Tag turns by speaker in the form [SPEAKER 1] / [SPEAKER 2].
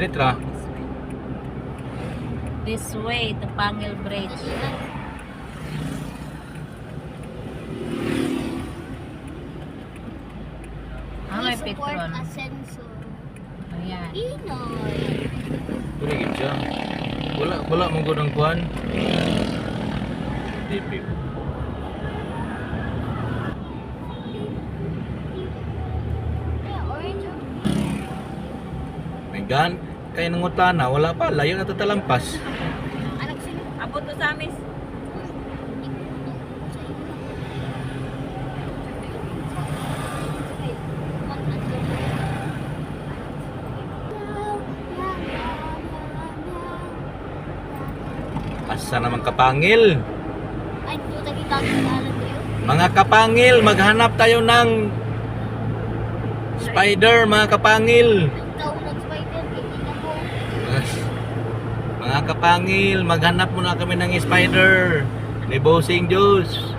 [SPEAKER 1] letra?
[SPEAKER 2] This way to Pangil Bridge. May
[SPEAKER 3] Support
[SPEAKER 2] Petron.
[SPEAKER 3] Ascenso.
[SPEAKER 2] Ayan.
[SPEAKER 3] Pinoy.
[SPEAKER 1] Kuligid siya. Wala mong gudang kuhan. DP.
[SPEAKER 3] Yeah, orange.
[SPEAKER 1] May gan. Kaya nangutana, wala pa. Layo na tatalampas.
[SPEAKER 3] Anak sino?
[SPEAKER 2] Abot to sa amin.
[SPEAKER 1] Asa naman kapangil?
[SPEAKER 3] Ay, puta kita kilala ko yun.
[SPEAKER 1] Mga kapangil, maghanap tayo ng spider, mga kapangil.
[SPEAKER 3] Ang taon ng spider, hindi na po.
[SPEAKER 1] Mga kapangil, maghanap muna kami ng spider ni Bossing Juice.